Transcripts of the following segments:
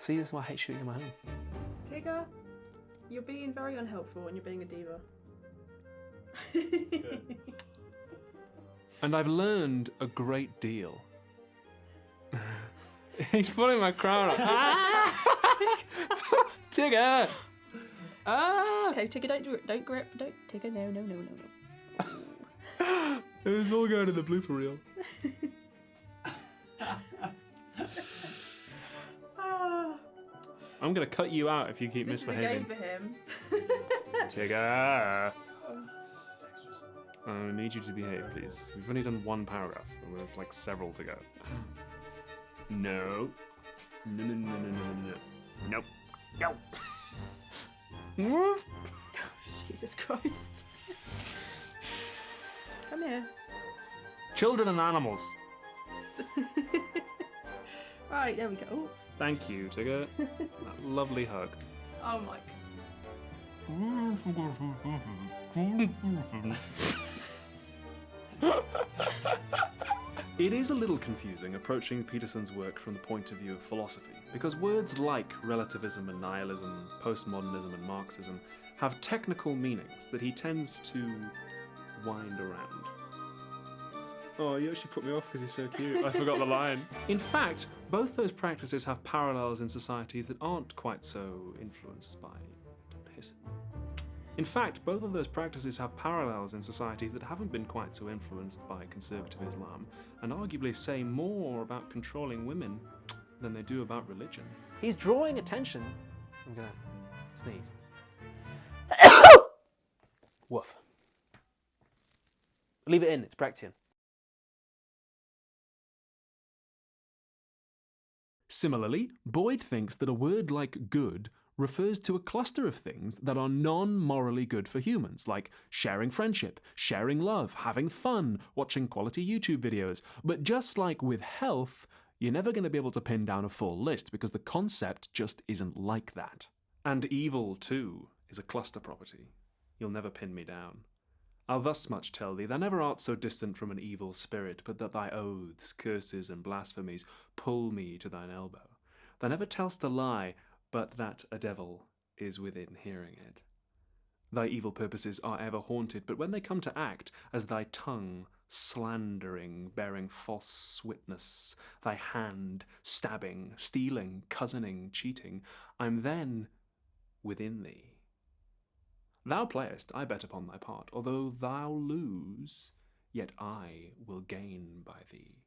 See, this is why I hate shooting in my home. Tigger, you're being very unhelpful and you're being a diva. And I've learned a great deal. He's pulling my crown up. Tigger! Ah! Okay, Tigger, don't grip, don't. Tigger, no. It's all going in the blooper reel. I'm gonna cut you out if you keep misbehaving. This is a game for him. Tigger! I need you to behave, please. We've only done one paragraph, and there's like several to go. No. No. Nope. No. Jesus Christ. Come here. Children and animals. Right, there we go. Ooh. Thank you, Tigger. That lovely hug. Oh my. It is a little confusing approaching Peterson's work from the point of view of philosophy, because words like relativism and nihilism, postmodernism and Marxism have technical meanings that he tends to wind around. Oh, you actually put me off because you're so cute. I forgot the line. In fact, both those practices have parallels in societies that aren't quite so influenced by... Don't hiss. In fact, both of those practices have parallels in societies that haven't been quite so influenced by conservative Islam, and arguably say more about controlling women than they do about religion. He's drawing attention. I'm gonna sneeze. Woof. Leave it in, it's Brechtian. Similarly, Boyd thinks that a word like good refers to a cluster of things that are non-morally good for humans, like sharing friendship, sharing love, having fun, watching quality YouTube videos. But just like with health, you're never going to be able to pin down a full list because the concept just isn't like that. And evil, too, is a cluster property. You'll never pin me down. I'll thus much tell thee, thou never art so distant from an evil spirit, but that thy oaths, curses, and blasphemies pull me to thine elbow. Thou never tell'st a lie, but that a devil is within hearing it. Thy evil purposes are ever haunted, but when they come to act, as thy tongue, slandering, bearing false witness, thy hand, stabbing, stealing, cozening, cheating, I'm then within thee. Thou playest, I bet upon thy part, although thou lose, yet I will gain by thee.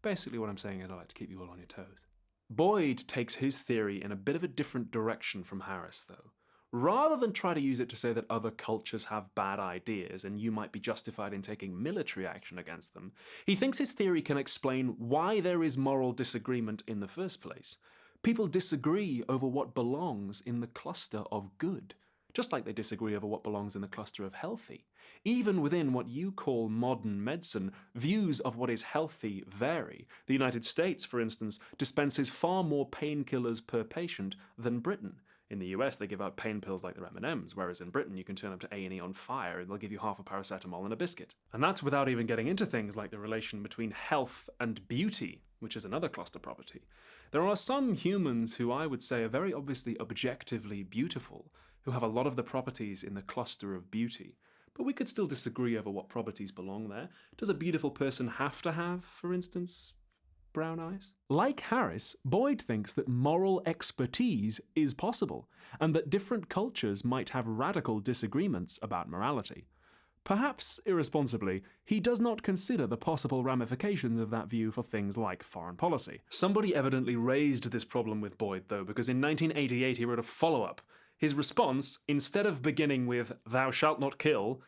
Basically what I'm saying is I like to keep you all on your toes. Boyd takes his theory in a bit of a different direction from Harris, though. Rather than try to use it to say that other cultures have bad ideas and you might be justified in taking military action against them, he thinks his theory can explain why there is moral disagreement in the first place. People disagree over what belongs in the cluster of good, just like they disagree over what belongs in the cluster of healthy. Even within what you call modern medicine, views of what is healthy vary. The United States, for instance, dispenses far more painkillers per patient than Britain. In the US, they give out pain pills like they're M&Ms, whereas in Britain, you can turn up to A&E on fire and they'll give you half a paracetamol and a biscuit. And that's without even getting into things like the relation between health and beauty, which is another cluster property. There are some humans who I would say are very obviously objectively beautiful, who have a lot of the properties in the cluster of beauty. But we could still disagree over what properties belong there. Does a beautiful person have to have, for instance, brown eyes? Like Harris, Boyd thinks that moral expertise is possible, and that different cultures might have radical disagreements about morality. Perhaps irresponsibly, he does not consider the possible ramifications of that view for things like foreign policy. Somebody evidently raised this problem with Boyd, though, because in 1988 he wrote a follow-up. His response, instead of beginning with, "Thou shalt not kill,"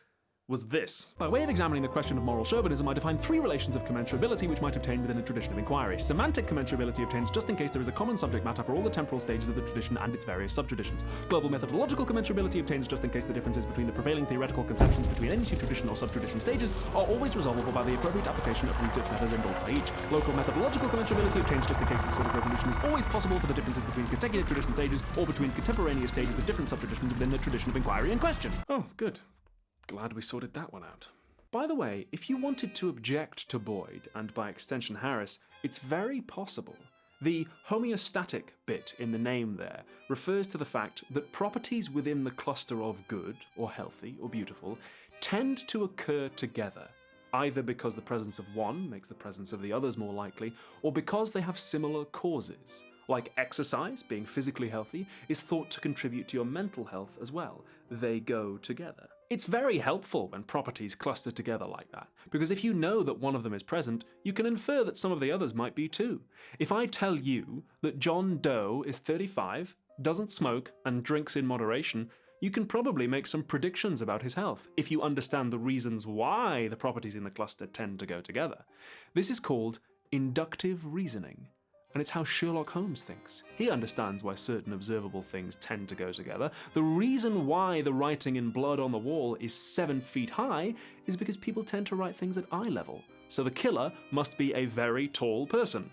was this. By way of examining the question of moral chauvinism, I define three relations of commensurability which might obtain within a tradition of inquiry. Semantic commensurability obtains just in case there is a common subject matter for all the temporal stages of the tradition and its various subtraditions. Global methodological commensurability obtains just in case the differences between the prevailing theoretical conceptions between any two tradition or subtradition stages are always resolvable by the appropriate application of research methods involved by each. Local methodological commensurability obtains just in case this sort of resolution is always possible for the differences between consecutive tradition stages or between contemporaneous stages of different subtraditions within the tradition of inquiry in question. Oh, good. Glad we sorted that one out. By the way, if you wanted to object to Boyd, and by extension Harris, it's very possible The homeostatic bit in the name there refers to the fact that properties within the cluster of good, or healthy, or beautiful, tend to occur together, either because the presence of one makes the presence of the others more likely, or because they have similar causes. Like exercise, being physically healthy, is thought to contribute to your mental health as well. They go together. It's very helpful when properties cluster together like that, because if you know that one of them is present, you can infer that some of the others might be too. If I tell you that John Doe is 35, doesn't smoke, and drinks in moderation, you can probably make some predictions about his health if you understand the reasons why the properties in the cluster tend to go together. This is called inductive reasoning. And it's how Sherlock Holmes thinks. He understands why certain observable things tend to go together. The reason why the writing in blood on the wall is 7 feet high is because people tend to write things at eye level. So the killer must be a very tall person.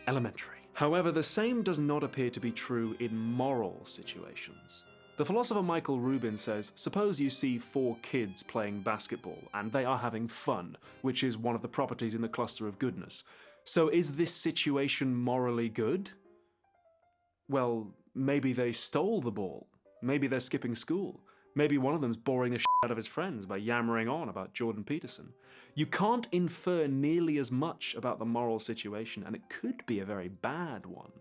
Elementary. However, the same does not appear to be true in moral situations. The philosopher Michael Rubin says, suppose you see 4 kids playing basketball and they are having fun, which is one of the properties in the cluster of goodness. So is this situation morally good? Well, maybe they stole the ball. Maybe they're skipping school. Maybe one of them's boring the shit out of his friends by yammering on about Jordan Peterson. You can't infer nearly as much about the moral situation, and it could be a very bad one.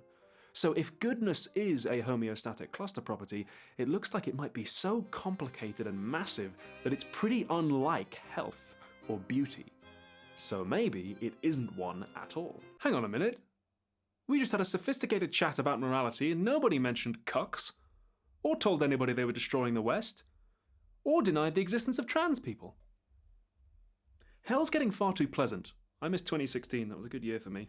So if goodness is a homeostatic cluster property, it looks like it might be so complicated and massive that it's pretty unlike health or beauty. So maybe it isn't one at all. Hang on a minute. We just had a sophisticated chat about morality and nobody mentioned cucks, or told anybody they were destroying the West, or denied the existence of trans people. Hell's getting far too pleasant. I miss 2016, that was a good year for me.